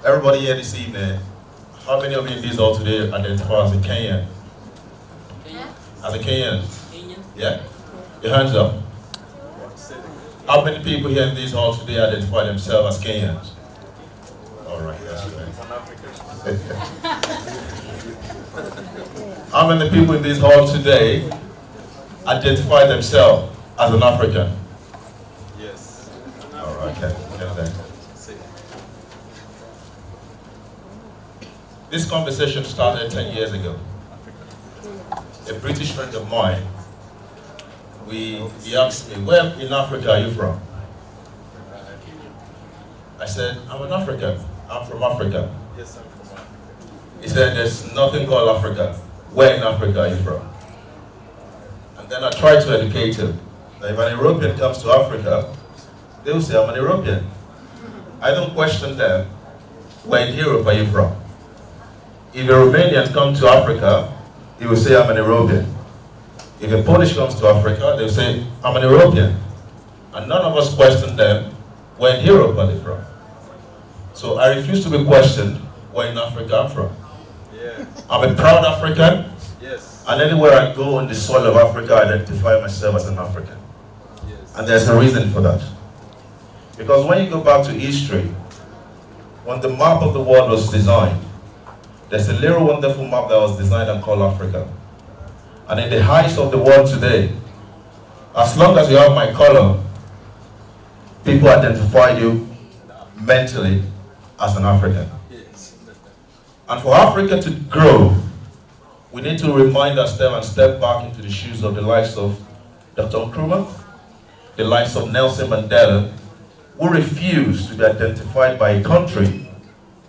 Everybody here this evening, how many of you in this hall today identify as a Kenyan? As a Kenyan? Yeah? Your hands up. How many people here in this hall today identify themselves as Kenyans? Alright, that's good. How many people in this hall today identify themselves as an African? Yes. Alright, okay. This conversation started 10 years ago. A British friend of mine, he asked me, where in Africa are you from? I said, I'm an African. I'm from Africa. Yes, I'm from Africa. He said, there's nothing called Africa. Where in Africa are you from? And then I tried to educate him that if an European comes to Africa, they will say, I'm an European. I don't question them, where in Europe are you from? If a Romanian comes to Africa, he will say, I'm an European. If a Polish comes to Africa, they will say, I'm an European. And none of us question them, where in Europe are they from? So I refuse to be questioned where in Africa I'm from. Yeah. I'm a proud African. Yes. And anywhere I go on the soil of Africa, I identify myself as an African. Yes. And there's a reason for that. Because when you go back to history, when the map of the world was designed, there's a little wonderful map that was designed and called Africa. And in the heights of the world today, as long as you have my color, people identify you mentally as an African. Yes. And for Africa to grow, we need to remind ourselves and step back into the shoes of the likes of Dr. Nkrumah, the likes of Nelson Mandela, who refused to be identified by a country,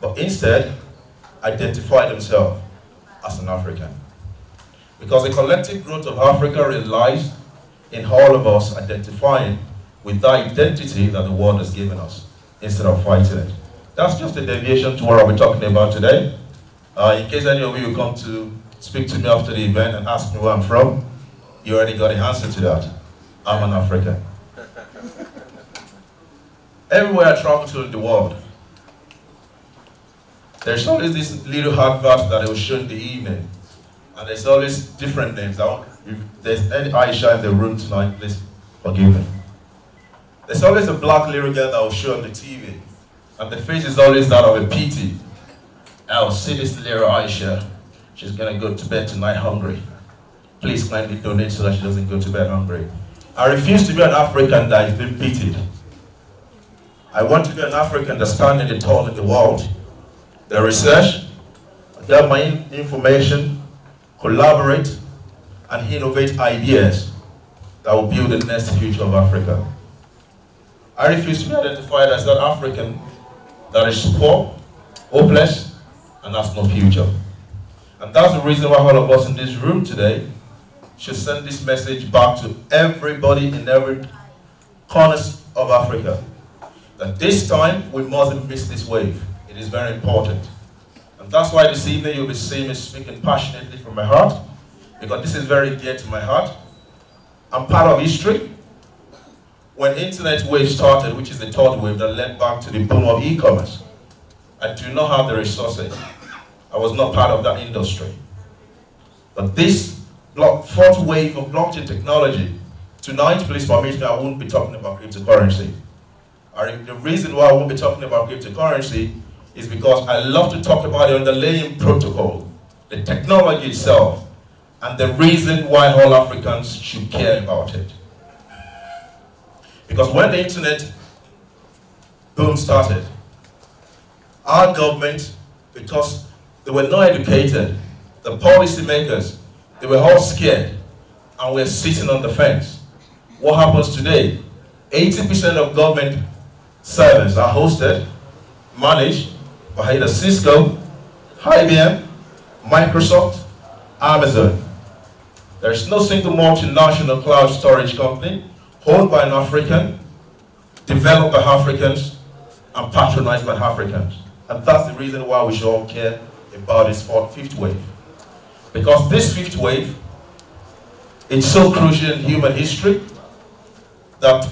but instead identify themselves as an African. Because the collective growth of Africa relies in all of us identifying with that identity that the world has given us, instead of fighting it. That's just a deviation to what I'll be talking about today. In case any of you come to speak to me after the event and ask me where I'm from, you already got the answer to that. I'm an African. Everywhere I travel to in the world, there's always this little advert that I will show in the evening. And there's always different names. If there's any Aisha in the room tonight, please forgive me. There's always a black little girl that will show on the TV. And the face is always that of a PT. I'll see this little Aisha. She's going to go to bed tonight hungry. Please kindly donate so that she doesn't go to bed hungry. I refuse to be an African that is being pitied. I want to be an African that's standing tall in the world. The research, get my information, collaborate, and innovate ideas that will build the next future of Africa. I refuse to be identified as that African that is poor, hopeless, and has no future. And that's the reason why all of us in this room today should send this message back to everybody in every corner of Africa. That this time, we mustn't miss this wave. It is very important. And that's why this evening you'll be seeing me speaking passionately from my heart, because this is very dear to my heart. I'm part of history. When internet wave started, which is the third wave that led back to the boom of e-commerce, I do not have the resources. I was not part of that industry. But this fourth wave of blockchain technology, tonight, please permit me, I won't be talking about cryptocurrency. The reason why I won't be talking about cryptocurrency is because I love to talk about the underlying protocol, the technology itself, and the reason why all Africans should care about it. Because when the internet boom started, our government, because they were not educated, the policymakers, they were all scared, and we're sitting on the fence. What happens today? 80% of government servers are hosted, managed by either Cisco, IBM, Microsoft, Amazon. There is no single multinational cloud storage company owned by an African, developed by Africans, and patronized by Africans. And that's the reason why we should all care about this fifth wave. Because this fifth wave is so crucial in human history that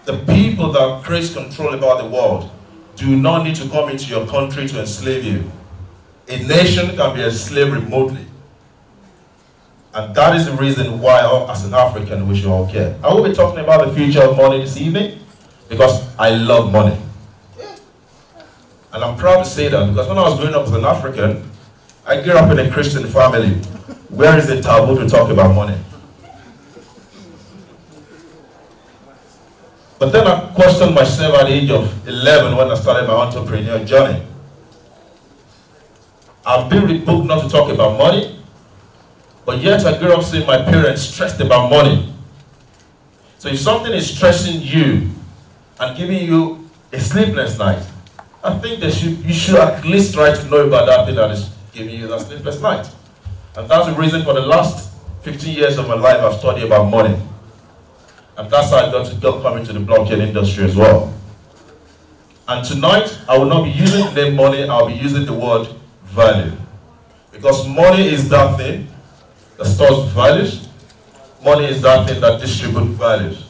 the people that create control about the world do not need to come into your country to enslave you. A nation can be enslaved remotely. And that is the reason why, as an African, we should all care. I will be talking about the future of money this evening because I love money. And I'm proud to say that because when I was growing up as an African, I grew up in a Christian family. Where is the taboo to talk about money? But then I questioned myself at the age of 11 when I started my entrepreneurial journey. I've been read book not to talk about money, but yet I grew up seeing my parents stressed about money. So if something is stressing you and giving you a sleepless night, I think that you should at least try to know about that thing that is giving you that sleepless night. And that's the reason for the last 15 years of my life I've studied about money. And that's how I got to come into the blockchain industry as well. And tonight, I will not be using the name money, I'll be using the word value. Because money is that thing that stores values. Money is that thing that distributes values.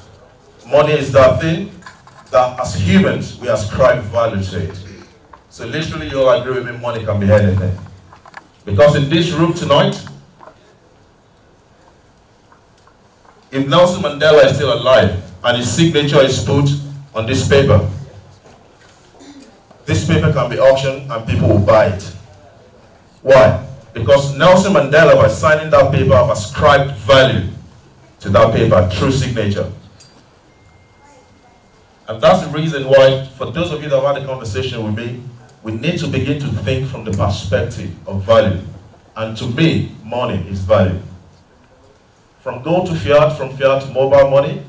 Money is that thing that as humans, we ascribe value to it. So literally, you all agree with me, money can be anything. Because in this room tonight, if Nelson Mandela is still alive and his signature is put on this paper can be auctioned and people will buy it. Why? Because Nelson Mandela, by signing that paper, have ascribed value to that paper through signature. And that's the reason why, for those of you that have had a conversation with me, we need to begin to think from the perspective of value. And to me, money is value. From gold to fiat, from fiat to mobile money,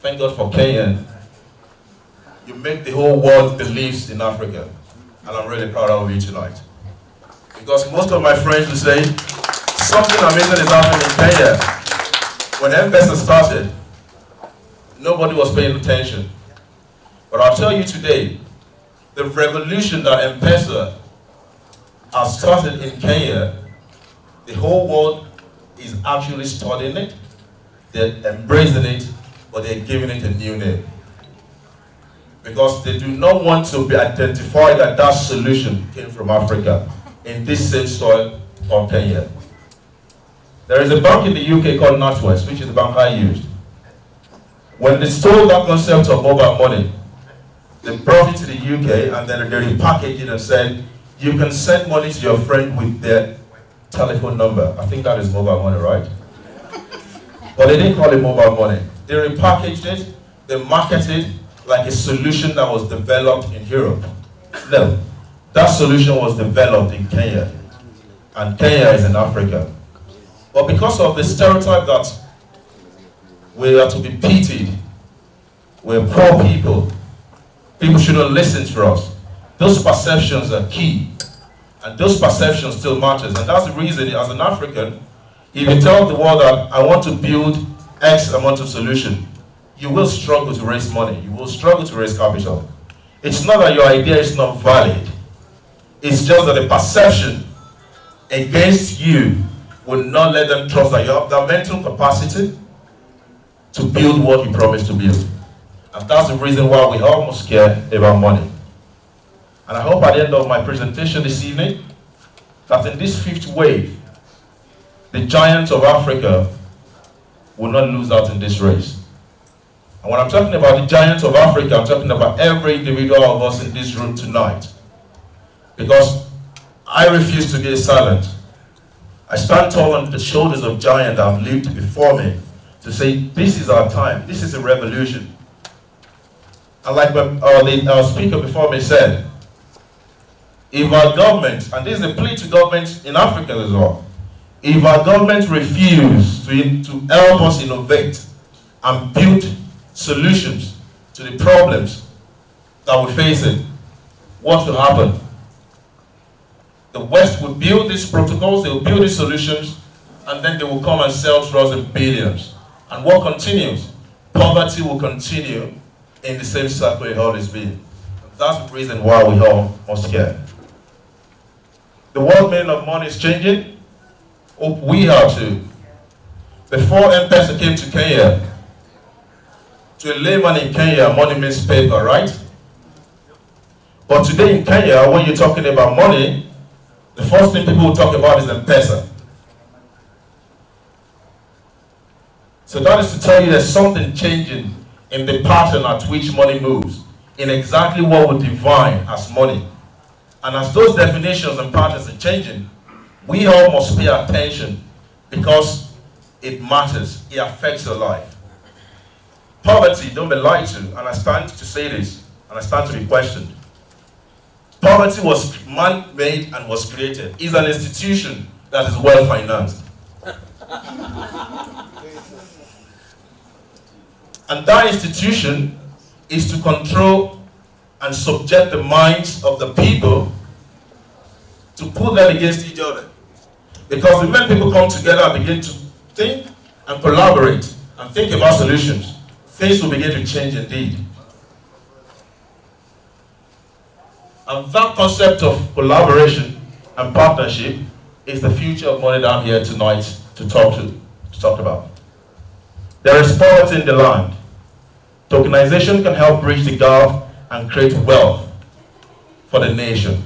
thank God for Kenya. You make the whole world believes in Africa. And I'm really proud of you tonight. Because most of my friends will say, something amazing is happening in Kenya. When M-Pesa started, nobody was paying attention. But I'll tell you today, the revolution that M-Pesa has started in Kenya, the whole world is actually studying it, they're embracing it, but they're giving it a new name. Because they do not want to be identified that that solution came from Africa, in this same soil of Kenya. There is a bank in the UK called NatWest, which is the bank I used. When they stole that concept of mobile money, they brought it to the UK and then they repackaged it and said, you can send money to your friend with their telephone number. I think that is mobile money, right? But they didn't call it mobile money. They repackaged it, they marketed it like a solution that was developed in Europe. No, that solution was developed in Kenya. And Kenya is in Africa. But because of the stereotype that we are to be pitied, we're poor people, people shouldn't listen to us. Those perceptions are key. And those perceptions still matters. And that's the reason, as an African, if you tell the world that I want to build X amount of solution, you will struggle to raise money. You will struggle to raise capital. It's not that your idea is not valid. It's just that the perception against you will not let them trust that you have the mental capacity to build what you promised to build. And that's the reason why we almost care about money. And I hope at the end of my presentation this evening, that in this fifth wave, the giants of Africa will not lose out in this race. And when I'm talking about the giants of Africa, I'm talking about every individual of us in this room tonight. Because I refuse to be silent. I stand tall on the shoulders of giants that have lived before me to say, this is our time, this is a revolution. And like our speaker before me said, if our government, and this is a plea to governments in Africa as well, if our government refuse to help us innovate and build solutions to the problems that we're facing, what will happen? The West will build these protocols, they will build these solutions, and then they will come and sell to us in billions. And what continues? Poverty will continue in the same circle it always been. That's the reason why we all must care. The world meaning of money is changing. Hope we are too. Before M-Pesa came to Kenya, to a layman in Kenya, money means paper, right? But today in Kenya, when you're talking about money, the first thing people will talk about is M-Pesa. So that is to tell you there's something changing in the pattern at which money moves, in exactly what we define as money. And as those definitions and patterns are changing, we all must pay attention because it matters, it affects your life. Poverty, don't be lied to, and I stand to say this, and I stand to be questioned. Poverty was man-made and was created. It's an institution that is well-financed. And that institution is to control and subject the minds of the people to put them against each other. Because the moment people come together and begin to think and collaborate and think about solutions, things will begin to change indeed. And that concept of collaboration and partnership is the future of money that I'm here tonight to talk about. There is poverty in the land. Tokenization can help bridge the gap and create wealth for the nation.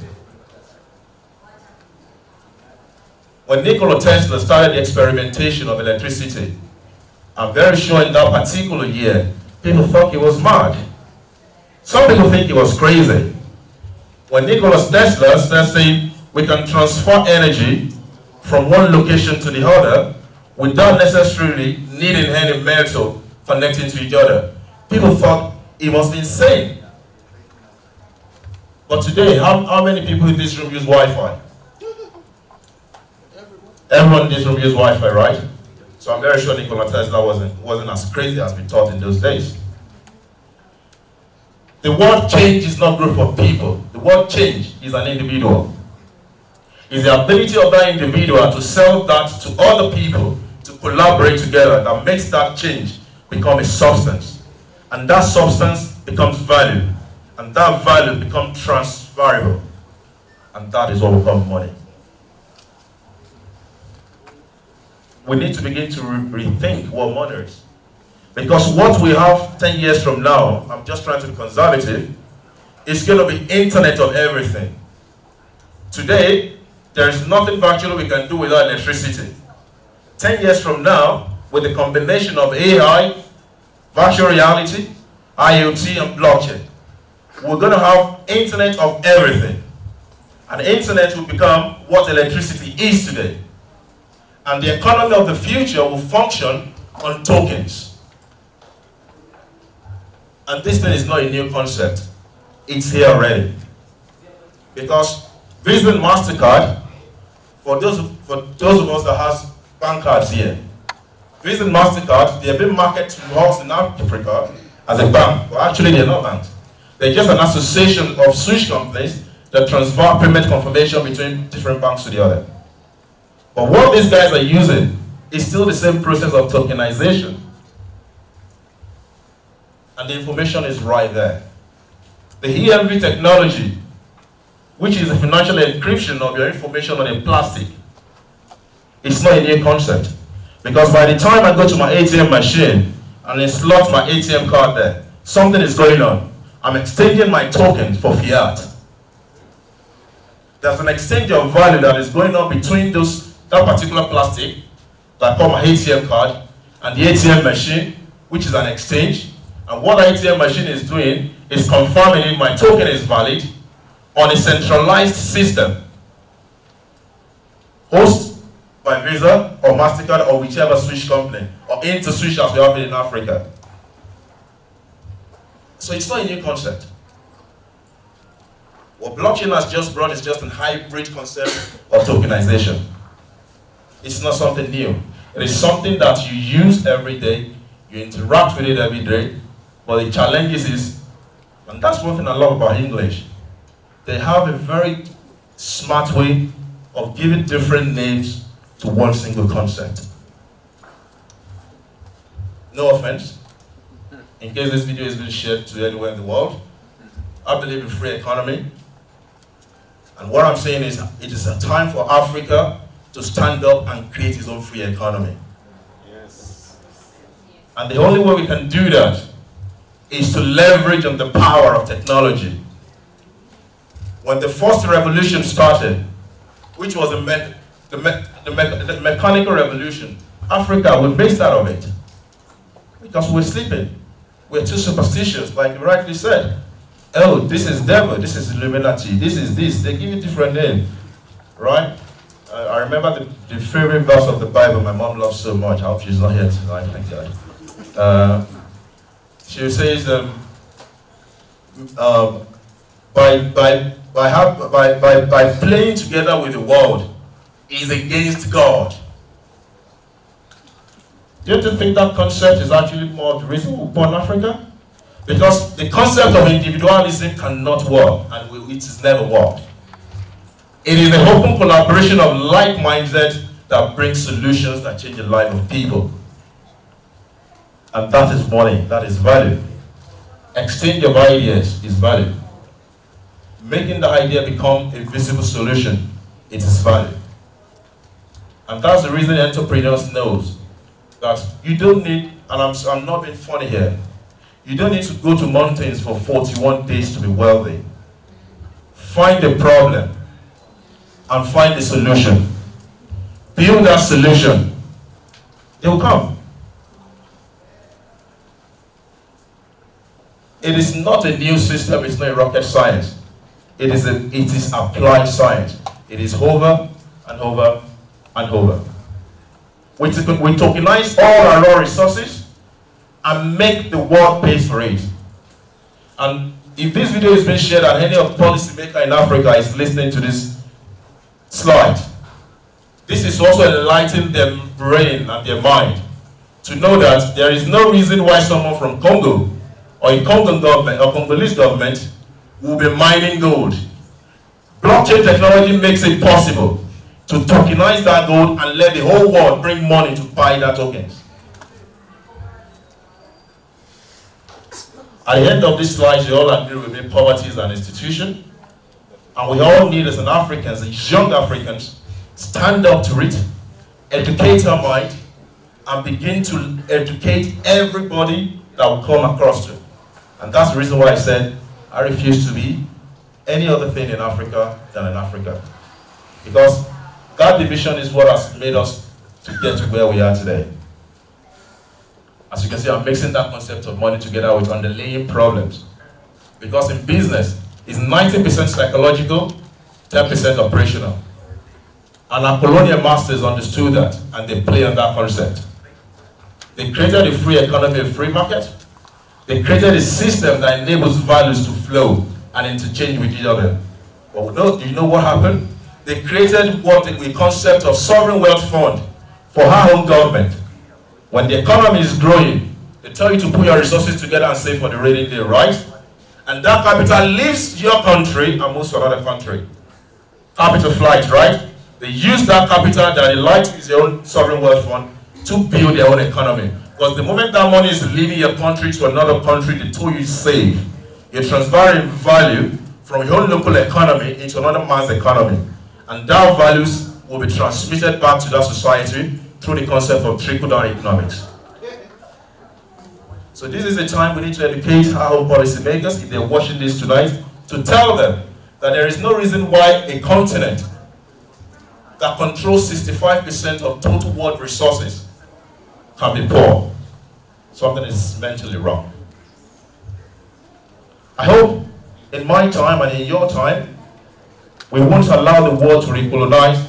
When Nikola Tesla started the experimentation of electricity, I'm very sure in that particular year, people thought he was mad. Some people think he was crazy. When Nikola Tesla started saying we can transfer energy from one location to the other without necessarily needing any metal connecting to each other, people thought he must be insane. But today, how many people in this room use Wi-Fi? Everyone in this room uses Wi-Fi, right? So I'm very sure Nikola Tesla wasn't as crazy as we thought in those days. The word change is not a group of people. The word change is an individual. It's the ability of that individual to sell that to other people, to collaborate together, that makes that change become a substance. And that substance becomes value. And that value becomes transferable. And that is what we call money. We need to begin to rethink what money is. Because what we have 10 years from now, I'm just trying to be conservative, is going to be internet of everything. Today, there is nothing virtually we can do without electricity. 10 years from now, with the combination of AI, virtual reality, IoT, and blockchain, we're going to have internet of everything. And the internet will become what electricity is today. And the economy of the future will function on tokens. And this thing is not a new concept. It's here already. Because Visa and MasterCard, for those of us that has bank cards here, Visa and MasterCard, they have been marketed to us in Africa as a bank. But actually they're not banks. They're just an association of switch companies that transfer payment confirmation between different banks to the other. But what these guys are using is still the same process of tokenization. And the information is right there. The EMV technology, which is the financial encryption of your information on a plastic, it's not a new concept. Because by the time I go to my ATM machine and I slot my ATM card there, something is going on. I'm exchanging my tokens for fiat. There's an exchange of value that is going on between that particular plastic that I call my ATM card and the ATM machine, which is an exchange. And what the ATM machine is doing is confirming if my token is valid on a centralized system, hosted by Visa or MasterCard or whichever switch company, or InterSwitch as we have it in Africa. So it's not a new concept. What blockchain has just brought is just a hybrid concept of tokenization. It's not something new. It is something that you use every day, you interact with it every day, but the challenge is, and that's one thing I love about English, they have a very smart way of giving different names to one single concept. No offense, in case this video is being shared to anywhere in the world, I believe in free economy. And what I'm saying is, it is a time for Africa to stand up and create its own free economy. Yes. And the only way we can do that is to leverage on the power of technology. when the first revolution started, which was the mechanical revolution, Africa, we based out of it. Because we're sleeping. We're too superstitious, like you rightly said. Oh, this is devil, this is Illuminati, this is this. They give it different names, right? I remember the favorite verse of the Bible my mom loves so much. I hope she's not here tonight, thank God. She says, by playing together with the world is against God. Don't you think that concept is actually more reasonable upon Africa? Because the concept of individualism cannot work, and it has never worked. It is an open collaboration of like-minded that brings solutions that change the life of people. And that is money, that is value. Exchange of ideas is value. Making the idea become a visible solution, it is value. And that's the reason entrepreneurs knows that you don't need, and I'm not being funny here, you don't need to go to mountains for 41 days to be wealthy. Find the problem and find the solution. Build that solution. It will come. It is not a new system, it's not a rocket science. It is applied science. It is over and over and over. We tokenize all our raw resources and make the world pay for it. And if this video is being shared and any of policymaker in Africa is listening to this slide, this is also enlightening their brain and their mind to know that there is no reason why someone from Congo or a Congo government or Congolese government will be mining gold. Blockchain technology makes it possible to tokenize that gold and let the whole world bring money to buy that tokens. At the end of this slide, you all agree with me, poverty is an institution. And we all need, as Africans, as young Africans, stand up to it, educate our mind, and begin to educate everybody that will come across to. And that's the reason why I said I refuse to be any other thing in Africa than in Africa. Because that division is what has made us to get to where we are today. As you can see, I'm mixing that concept of money together with underlying problems. Because in business, it's 90% psychological, 10% operational. And our colonial masters understood that, and they play on that concept. They created a free economy, a free market. They created a system that enables values to flow and interchange with each other. But do you know what happened? They created what the concept of sovereign wealth fund for our own government. When the economy is growing, they tell you to put your resources together and save for the rainy day, right? And that capital leaves your country and moves to another country. Capital flight, right? They use that capital that they like to use their own sovereign wealth fund to build their own economy. Because the moment that money is leaving your country to another country, they told you save. You're transferring value from your own local economy into another man's economy. And that values will be transmitted back to that society through the concept of trickle-down economics. So this is the time we need to educate our policymakers, if they're watching this tonight, to tell them that there is no reason why a continent that controls 65% of total world resources can be poor. Something is mentally wrong. I hope in my time and in your time, we won't allow the world to recolonize.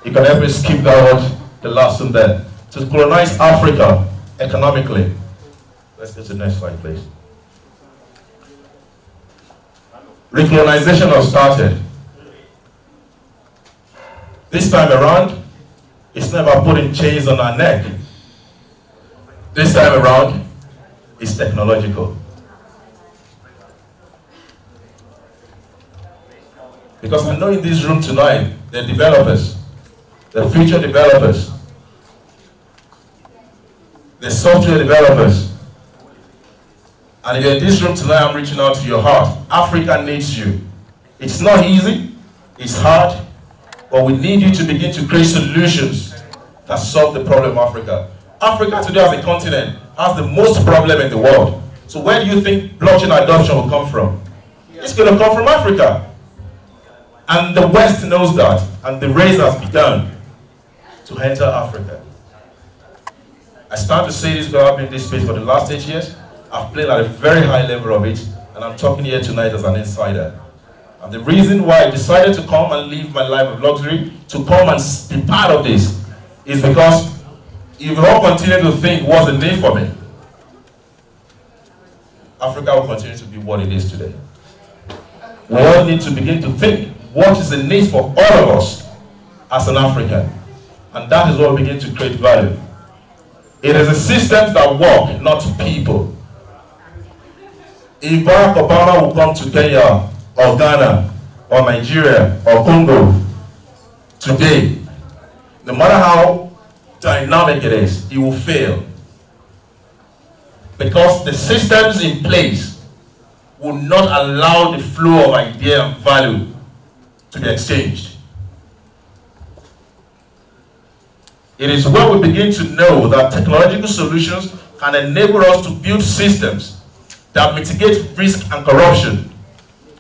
You can help me skip that word, the last one there. To colonize Africa economically. Let's go to the next slide, please. Recolonization has started. This time around, it's not about putting chains on our neck. This time around, it's technological. Because I know in this room tonight, there are developers, the future developers, the software developers. And if you're in this room tonight, I'm reaching out to your heart. Africa needs you. It's not easy, it's hard, but we need you to begin to create solutions that solve the problem of Africa. Africa today as a continent has the most problem in the world. So where do you think blockchain adoption will come from? It's going to come from Africa. And the West knows that, and the race has begun to enter Africa. I start to say this because I've been in this space for the last 8 years. I've played at a very high level of it, and I'm talking here tonight as an insider. And the reason why I decided to come and live my life of luxury, to come and be part of this, is because if we all continue to think what's the need for me, Africa will continue to be what it is today. We all need to begin to think what is the need for all of us as an African. And that is what we begin to create value. It is a system that works, not people. If Barack Obama will come to Kenya, or Ghana, or Nigeria, or Congo today, no matter how dynamic it is, it will fail. Because the systems in place will not allow the flow of idea and value to be exchanged. It is when we begin to know that technological solutions can enable us to build systems that mitigate risk and corruption.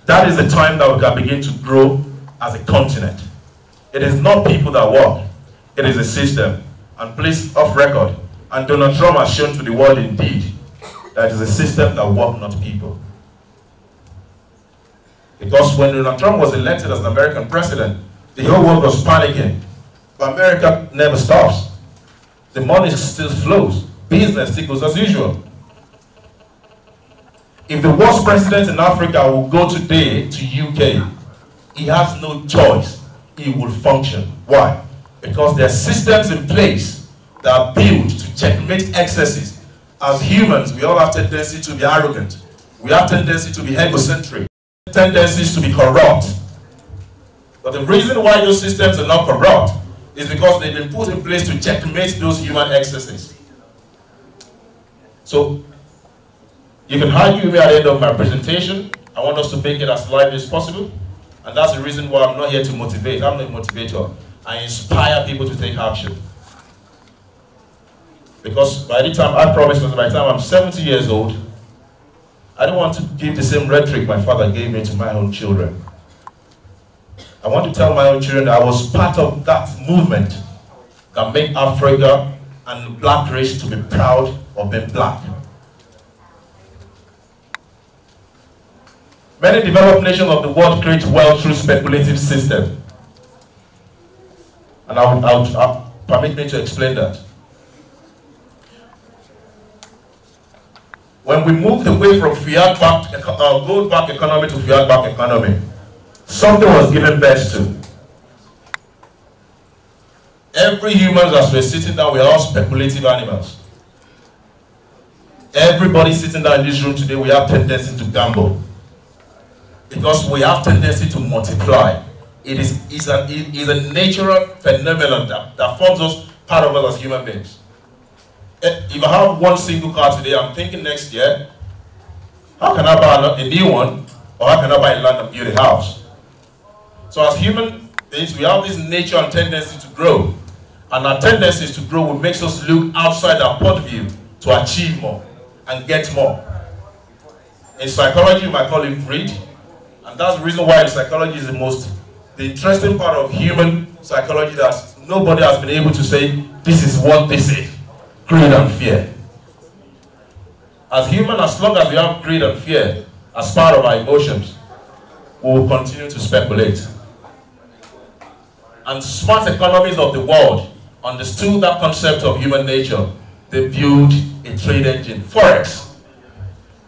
That is the time that we can begin to grow as a continent. It is not people that work, it is a system. And please, off record, and Donald Trump has shown to the world indeed that it is a system that works, not people. Because when Donald Trump was elected as an American president, the whole world was panicking. But America never stops. The money still flows. Business still goes as usual. If the worst president in Africa will go today to UK, he has no choice. He will function. Why? Because there are systems in place that are built to checkmate excesses. As humans, we all have tendency to be arrogant. We have tendency to be egocentric. Tendencies to be corrupt. But the reason why those systems are not corrupt is because they've been put in place to checkmate those human excesses. So, you can argue with me at the end of my presentation. I want us to make it as lively as possible. And that's the reason why I'm not here to motivate. I'm not a motivator. I inspire people to take action. Because by the time, I promise by the time I'm 70 years old, I don't want to give the same rhetoric my father gave me to my own children. I want to tell my own children that I was part of that movement that made Africa and the black race to be proud of being black. Many developed nations of the world create wealth through speculative system. And I'll permit me to explain that. When we moved away from fiat-backed, gold-backed economy to fiat-backed economy, something was given birth to. Every human, as we're sitting down, we're all speculative animals. Everybody sitting down in this room today, we have tendency to gamble. Because we have tendency to multiply. It is a natural phenomenon that forms us, part of us as human beings. If I have one single car today, I'm thinking next year, how can I buy a new one? Or how can I buy a land and build a house? So as human beings, we have this nature and tendency to grow. And our tendencies to grow will make us look outside our point of view to achieve more and get more. In psychology, you might call it greed. And that's the reason why psychology is the interesting part of human psychology that nobody has been able to say, this is what this is. Greed and fear. As human, as long as we have greed and fear as part of our emotions, we will continue to speculate. And smart economies of the world understood that concept of human nature. They built a trade engine, Forex.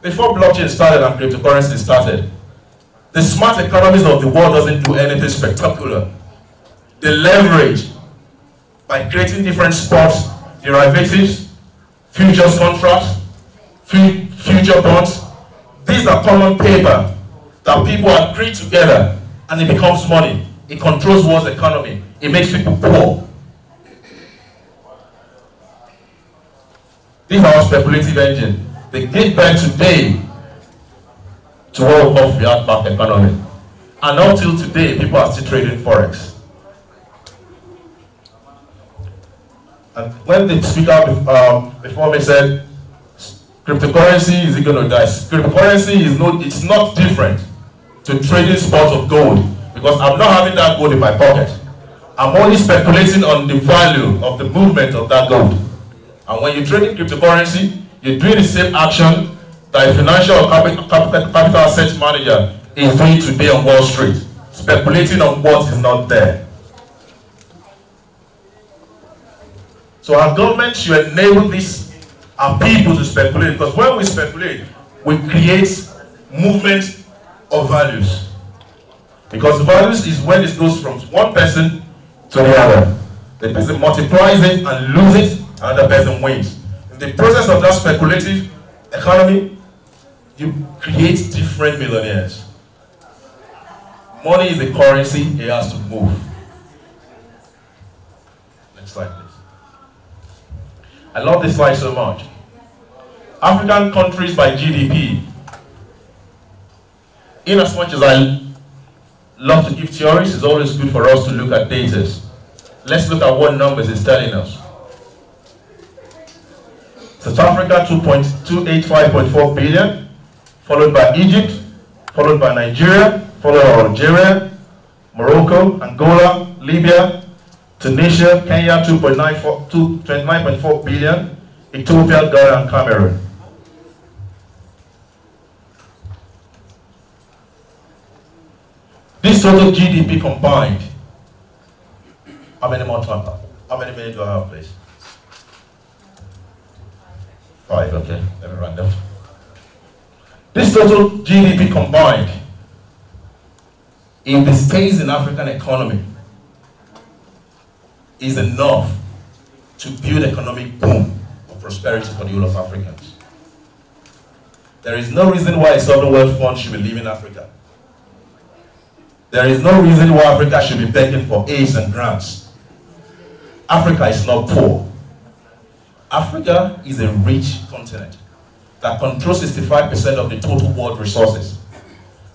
Before blockchain started and cryptocurrency started, the smart economies of the world doesn't do anything spectacular. They leverage by creating different spots, derivatives, futures contracts, future bonds. These are common paper that people agree together and it becomes money. It controls world's economy. It makes people poor. These are our speculative engine. They give back today to what we call fiat-backed economy. And until today, people are still trading Forex. And when the speaker before me said, cryptocurrency is going to die. Cryptocurrency is not different to trading spots of gold. because I'm not having that gold in my pocket. I'm only speculating on the value of the movement of that gold. And when you're trading cryptocurrency, you're doing the same action that a financial or capital asset manager is doing today on Wall Street, speculating on what is not there. So our government should enable this and people to speculate, because when we speculate, we create movement of values. Because values is when it goes from one person to the other. The person multiplies it and loses it, another person wins. In the process of that speculative economy, you create different millionaires. Money is a currency, it has to move. Next slide, please. I love this slide so much. African countries by GDP. In as much as I love to give theories, it's always good for us to look at data. Let's look at what numbers it's telling us. South Africa, 285.4 billion, followed by Egypt, followed by Nigeria, followed by Algeria, Morocco, Angola, Libya, Tunisia, Kenya, 29.4 billion, Ethiopia, Ghana, and Cameroon. This total GDP combined, how many more time? How many minutes do I have, please? 5, okay. Let me run that. This total GDP combined, if it stays in African economy, is enough to build economic boom of prosperity for the whole of Africans. There is no reason why a sovereign wealth fund should be leaving Africa. There is no reason why Africa should be begging for aids and grants. Africa is not poor. Africa is a rich continent that controls 65% of the total world resources.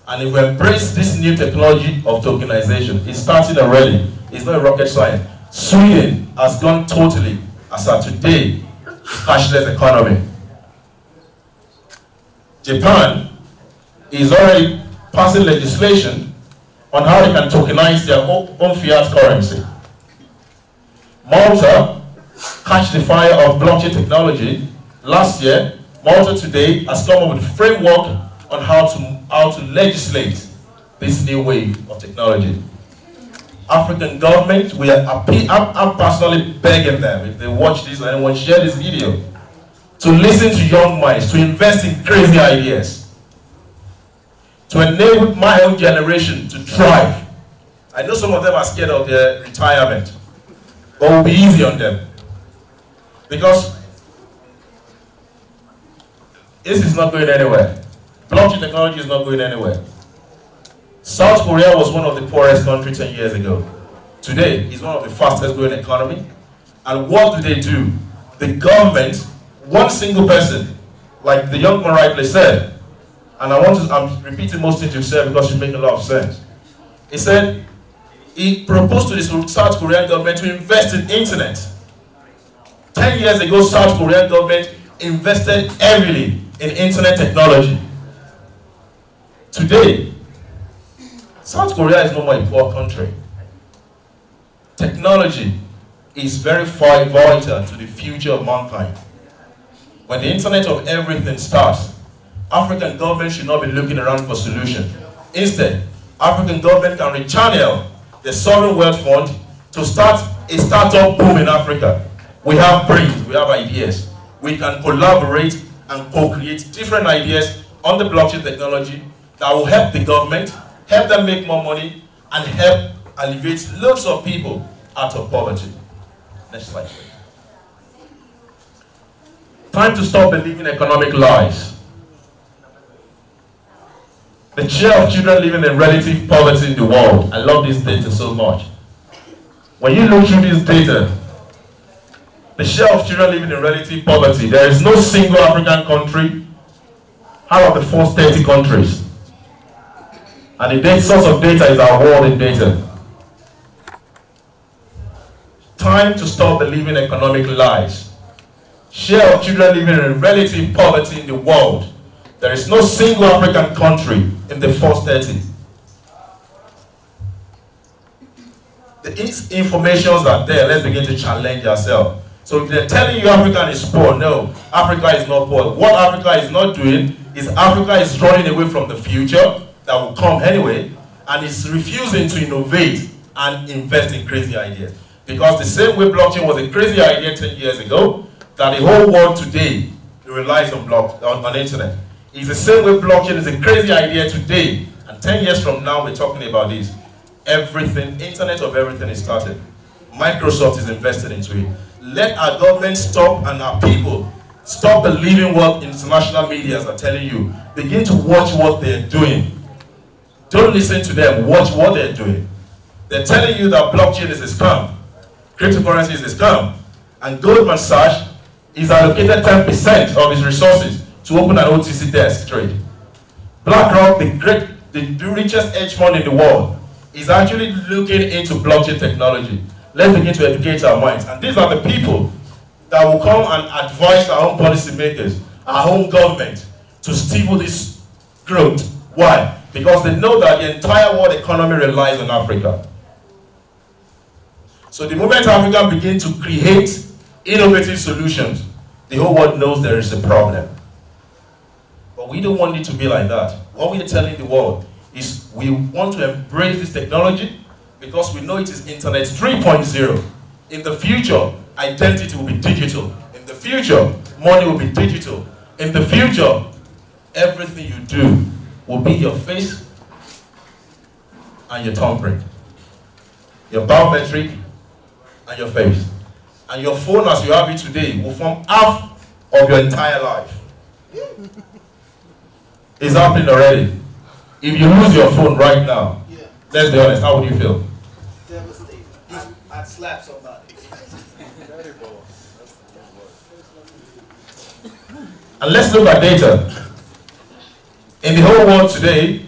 And if we embrace this new technology of tokenization, it's starting already. It's not a rocket science. Sweden has gone totally, as of today, cashless economy. Japan is already passing legislation on how they can tokenize their own fiat currency. Malta catch the fire of blockchain technology. Last year, Malta today has come up with a framework on how to legislate this new wave of technology. African government, I'm personally begging them, if they watch this and anyone share this video, to listen to young minds, to invest in crazy ideas, to enable my own generation to thrive. I know some of them are scared of their retirement, but it will be easy on them. Because this is not going anywhere. Blockchain technology is not going anywhere. South Korea was one of the poorest countries 10 years ago. Today, it's one of the fastest growing economies. And what do? The government, one single person, like the young man rightly said, and I'm repeating most things you said because you make a lot of sense. He said, he proposed to the South Korean government to invest in internet. 10 years ago, South Korean government invested heavily in internet technology. Today, South Korea is no more a poor country. Technology is very vital to the future of mankind. When the internet of everything starts, African government should not be looking around for solutions. Instead, African government can rechannel the sovereign wealth fund to start a startup boom in Africa. We have brains, we have ideas. We can collaborate and co-create different ideas on the blockchain technology that will help the government, help them make more money, and help alleviate loads of people out of poverty. Next slide, please. Time to stop believing economic lies. The share of children living in relative poverty in the world. I love this data so much. When you look through this data, the share of children living in relative poverty, there is no single African country out of the first 30 countries. And the source of data is our world in data. Time to stop believing economic lies. Share of children living in relative poverty in the world. There is no single African country in the first 30. The informations are there. Let's begin to challenge ourselves. So if they're telling you Africa is poor, no, Africa is not poor. What Africa is not doing is Africa is running away from the future that will come anyway, and is refusing to innovate and invest in crazy ideas. Because the same way blockchain was a crazy idea 10 years ago, that the whole world today relies on on internet. It's the same way blockchain is a crazy idea today, and 10 years from now we're talking about this. Everything, internet of everything is started. Microsoft is invested into it. Let our government stop and our people stop believing what international media are telling you. Begin to watch what they're doing. Don't listen to them, watch what they're doing. They're telling you that blockchain is a scam, cryptocurrency is a scam, and Goldman Sachs is allocated 10% of its resources to open an OTC desk trade. BlackRock, the richest hedge fund in the world, is actually looking into blockchain technology. Let's begin to educate our minds. And these are the people that will come and advise our own policymakers, our own government, to stifle this growth. Why? Because they know that the entire world economy relies on Africa. So the moment Africa begins to create innovative solutions, the whole world knows there is a problem. But we don't want it to be like that. What we are telling the world is we want to embrace this technology because we know it is Internet 3.0. In the future, identity will be digital. In the future, money will be digital. In the future, everything you do will be your face and your thumbprint, your biometric and your face. And your phone as you have it today will form half of your entire life. It's happening already. If you lose your phone right now, let's be honest, how would you feel? Devastated. I'd slap somebody. And let's look at data. In the whole world today,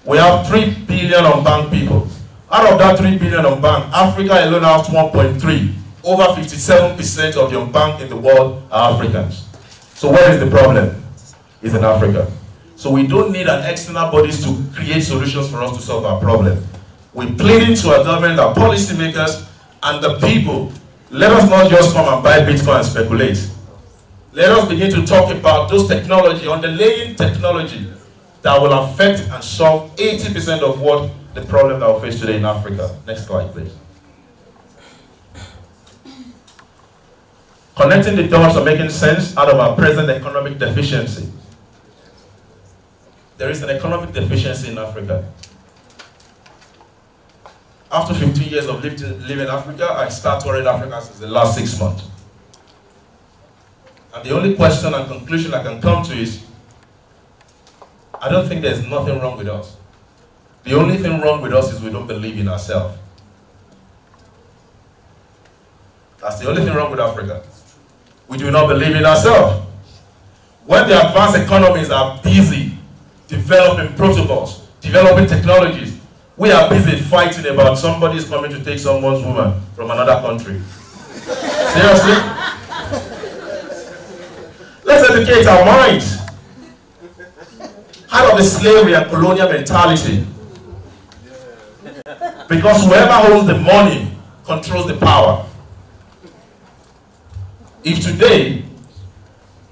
we have 3 billion unbanked people. Out of that 3 billion unbanked, Africa alone has 1.3. Over 57% of the unbanked in the world are Africans. So where is the problem? It's in Africa. So we don't need an external bodies to create solutions for us to solve our problem. We're pleading to our government, our policymakers, and the people. Let us not just come and buy Bitcoin and speculate. Let us begin to talk about those technology, underlying technology that will affect and solve 80% of what the problem that we face today in Africa. Next slide, please. Connecting the dots or making sense out of our present economic deficiency. There is an economic deficiency in Africa. After 15 years of living in Africa, I started touring Africa since the last 6 months. And the only question and conclusion I can come to is, I don't think there's nothing wrong with us. The only thing wrong with us is we don't believe in ourselves. That's the only thing wrong with Africa. We do not believe in ourselves. When the advanced economies are busy developing protocols, developing technologies, we are busy fighting about somebody's coming to take someone's woman from another country. Seriously? Let's educate our minds out of the slavery and colonial mentality. Because whoever holds the money controls the power. If today,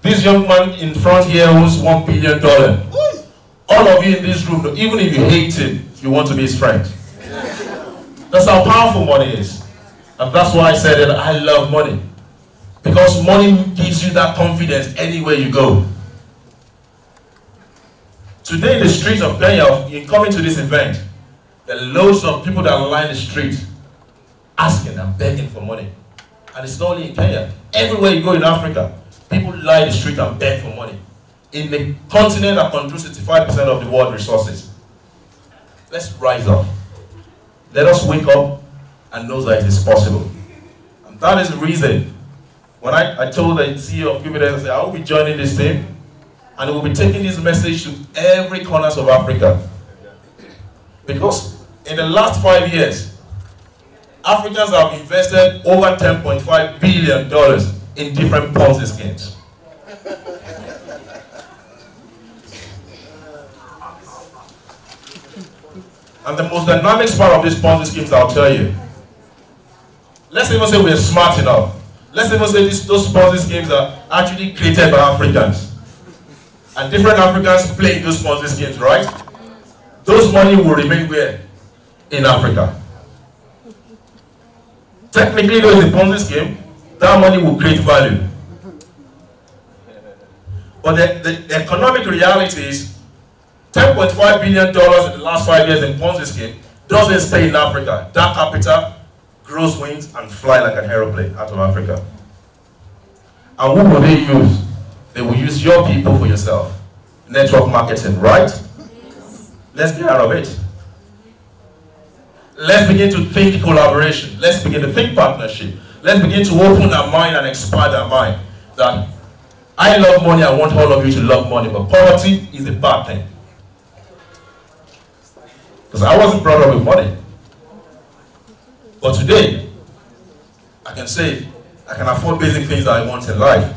this young man in front here owns $1 billion, all of you in this room, even if you hate him, you want to be his friend. That's how powerful money is. And that's why I said that I love money. Because money gives you that confidence anywhere you go. Today in the streets of Kenya, in coming to this event, there are loads of people that line the street asking and begging for money. And it's not only in Kenya. Everywhere you go in Africa, people line the street and beg for money. In the continent that controls 65% of the world resources. Let's rise up. Let us wake up and know that it is possible. And that is the reason when I told the CEO of KuBitX, I said, I will be joining this team and we will be taking this message to every corner of Africa. Because in the last 5 years, Africans have invested over $10.5 billion in different Ponzi schemes. And the most dynamic part of these Ponzi schemes, I'll tell you, Let's even say we're smart enough. Let's even say those Ponzi schemes are actually created by Africans. And different Africans play those Ponzi schemes, right? Those money will remain where? In Africa. Technically, though, it's a Ponzi scheme, that money will create value. But the economic reality is $10.5 billion in the last 5 years in Ponzi scheme doesn't stay in Africa. That capital grows wings and fly like an aeroplane out of Africa. And who will they use? They will use your people for yourself. Network marketing, right? Yes. Let's get out of it. Let's begin to think collaboration. Let's begin to think partnership. Let's begin to open our mind and expand our mind. That I love money, I want all of you to love money, but poverty is a bad thing. Because I wasn't brought up with money. But today, I can say, I can afford basic things that I want in life.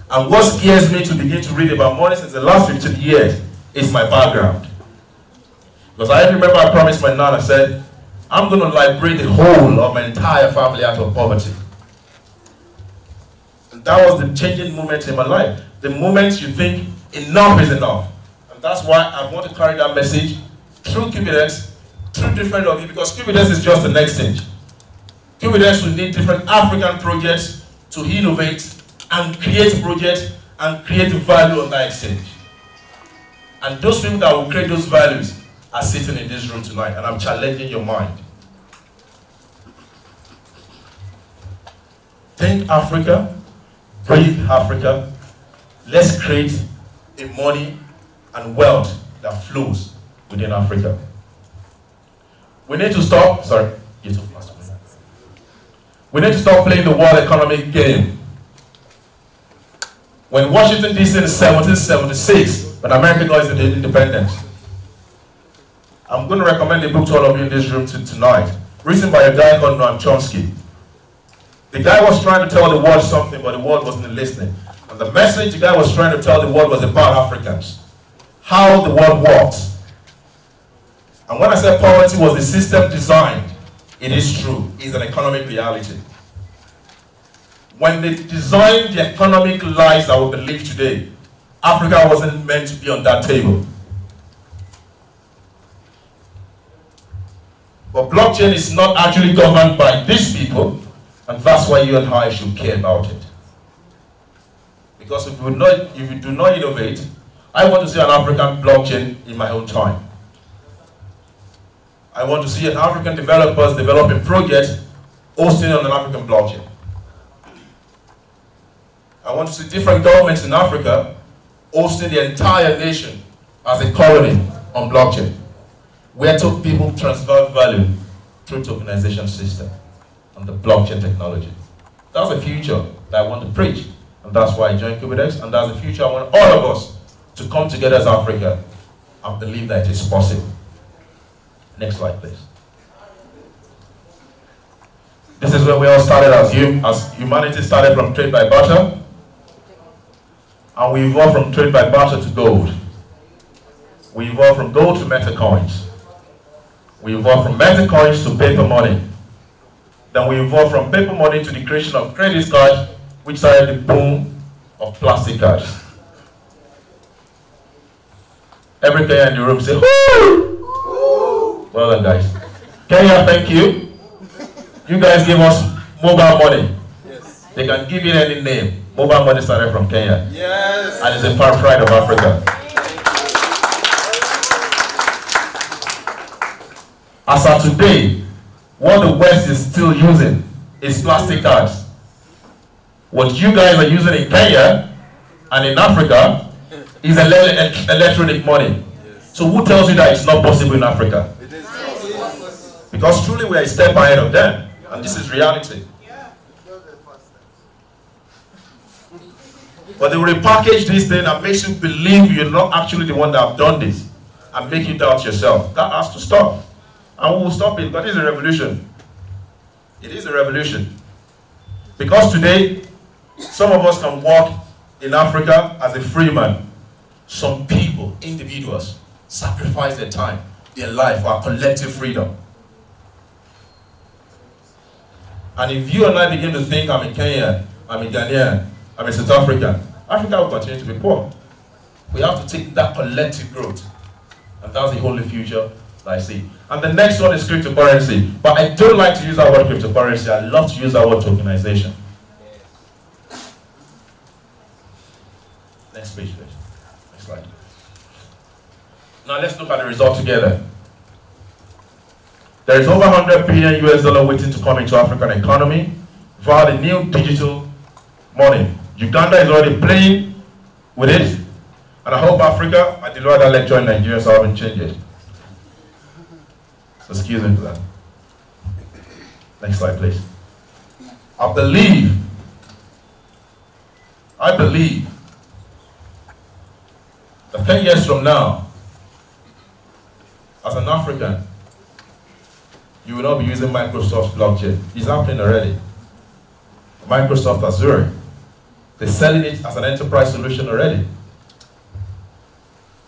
And what scares me to begin to read about money since the last 15 years is my background. Because I remember I promised my nan, I said, I'm going to liberate the whole of my entire family out of poverty. And that was the changing moment in my life. The moment you think enough is enough. And that's why I want to carry that message through KuBitX, through different of you, because KuBitX is just the next stage. KuBitX will need different African projects to innovate and create projects and create value on that exchange. And those people that will create those values are sitting in this room tonight, and I'm challenging your mind. Think Africa, breathe Africa. Let's create a money and wealth that flows within Africa. We need to stop, we need to stop playing the world economic game. When Washington DC in 1776, when America got its independence, I'm going to recommend a book to all of you in this room tonight, written by a guy called Noam Chomsky. The guy was trying to tell the world something, but the world wasn't listening. And the message the guy was trying to tell the world was about Africans, how the world works. And when I said poverty was the system designed, it is true. It's an economic reality. When they designed the economic lies that we believe today, Africa wasn't meant to be on that table. But blockchain is not actually governed by these people, and that's why you and I should care about it. Because if you do not innovate, I want to see an African blockchain in my own time. I want to see an African developers developing projects hosting on an African blockchain. I want to see different governments in Africa hosting the entire nation as a colony on blockchain, where people transfer value through tokenization system and the blockchain technology. That's the future that I want to preach, and that's why I joined KuBitX, and that's the future I want all of us to come together as Africa and believe that it is possible. Next slide, please. This is where we all started as humanity started from trade by barter, and we evolved from trade by barter to gold. We evolved from gold to meta coins. We evolved from meta coins to paper money. Then we evolved from paper money to the creation of credit cards, which started the boom of plastic cards. Every Kenyan in the room say, woo! Well done, guys. Kenya, thank you. You guys give us mobile money. Yes. They can give you any name. Mobile money started from Kenya. Yes. And it's a far pride of Africa. As of today, what the West is still using is plastic cards. What you guys are using in Kenya and in Africa is electronic money. Yes. So who tells you that it's not possible in Africa? Because truly we are a step ahead of them, and this is reality. But they will repackage this thing and make you believe you're not actually the one that have done this, and make you doubt yourself. That has to stop. And we will stop it, because it is a revolution. It is a revolution. Because today, some of us can walk in Africa as a free man. Some people, individuals, sacrifice their time, their life for our collective freedom. And if you and I begin to think I'm a Kenyan, I'm a Ghanaian, I'm a South African, Africa will continue to be poor. We have to take that collective growth. And that's the only future that I see. And the next one is cryptocurrency. But I don't like to use that word cryptocurrency. I love to use that word tokenization. Next page, please. Next slide. Now let's look at the result together. There is over 100 billion US dollar waiting to come into African economy via the new digital money. Uganda is already playing with it. And I hope Africa, I delivered that lecture in Nigeria, so I haven't changed it. So excuse me for that. Next slide, please. I believe that 10 years from now, as an African, you will not be using Microsoft's blockchain. It's happening already. Microsoft Azure, they're selling it as an enterprise solution already.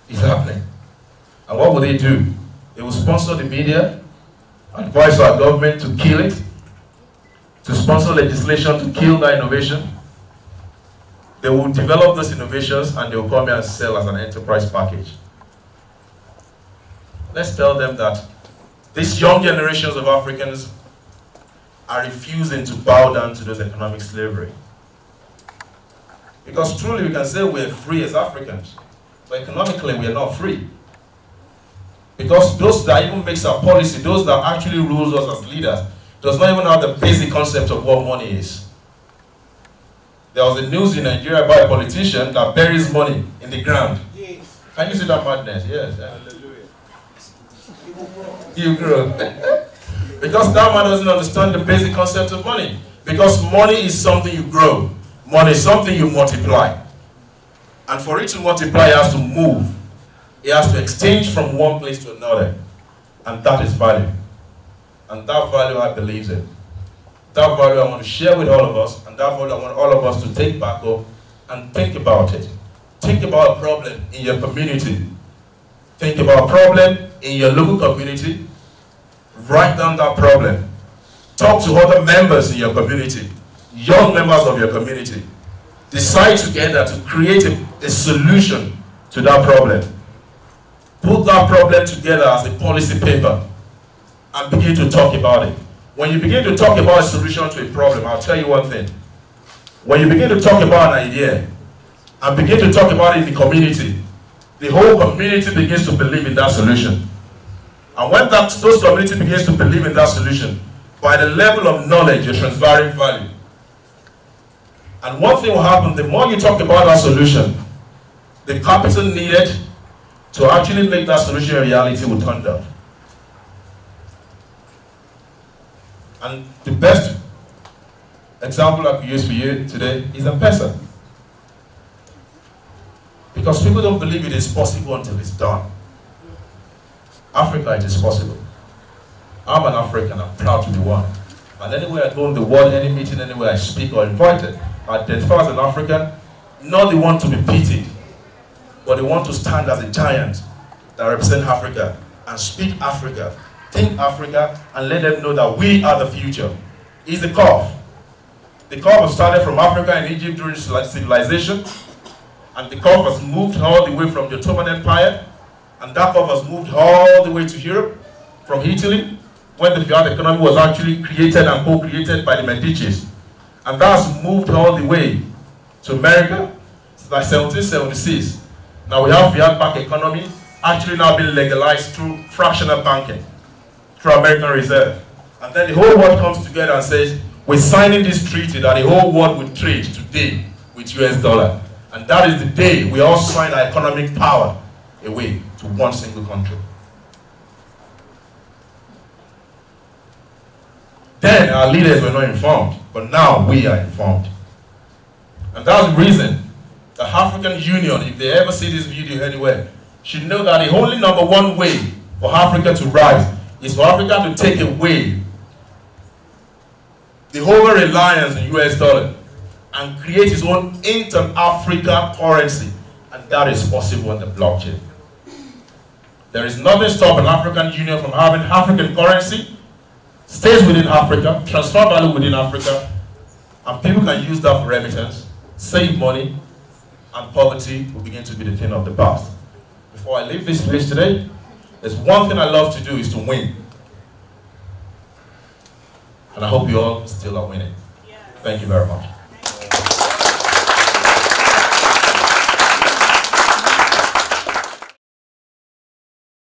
It's happening. And what will they do? They will sponsor the media, advise our government to kill it, to sponsor legislation to kill that innovation. They will develop those innovations and they will come here and sell as an enterprise package. Let's tell them that these young generations of Africans are refusing to bow down to those economic slavery. Because truly we can say we're free as Africans, but economically we are not free. Because those that even makes our policy, those that actually rules us as leaders, does not even have the basic concept of what money is. There was a news in Nigeria about a politician that buries money in the ground. Yes. Can you see that madness? Yes. Hallelujah. You grow. Because that man doesn't understand the basic concept of money. Because money is something you grow. Money is something you multiply. And for it to multiply, it has to move. It has to exchange from one place to another. And that is value. And that value I believe in. That value I want to share with all of us, and that value I want all of us to take back up and think about it. Think about a problem in your community. Think about a problem in your local community. Write down that problem. Talk to other members in your community, young members of your community. Decide together to create a solution to that problem. Put that problem together as a policy paper and begin to talk about it. When you begin to talk about a solution to a problem, I'll tell you one thing. When you begin to talk about an idea and begin to talk about it in the community, the whole community begins to believe in that solution. And when those community begins to believe in that solution, by the level of knowledge, you're transferring value. And one thing will happen, the more you talk about that solution, the capital needed to actually make that solution a reality will turn down. And the best example I could use for you today is M-Pesa. Because people don't believe it is possible until it's done. Africa, it is possible. I'm an African, I'm proud to be one. And anywhere I go in the world, any meeting, anywhere I speak or invited, I identify as an African, not the one to be pitied, but the one to stand as a giant that represent Africa and speak Africa. Think Africa and let them know that we are the future. It's the curve. The curve was started from Africa and Egypt during civilization, and the curve has moved all the way from the Ottoman Empire, and that curve has moved all the way to Europe, from Italy, when the fiat economy was actually created and co-created by the Medicis. And that's moved all the way to America, like 1776. Now we have fiat bank economy actually now being legalized through fractional banking, through American Reserve. And then the whole world comes together and says, we're signing this treaty that the whole world will trade today with US dollar. And that is the day we all sign our economic power away to one single country. Then our leaders were not informed, but now we are informed. And that's the reason the African Union, if they ever see this video anywhere, should know that the only number one way for Africa to rise is for Africa to take away the over-reliance on US dollar and create its own inter-Africa currency. And that is possible on the blockchain. There is nothing stopping African Union from having African currency stays within Africa, transfer value within Africa, and people can use that for remittance, save money, and poverty will begin to be the thing of the past. Before I leave this place today, there's one thing I love to do is to win. And I hope you all still are winning. Thank you very much.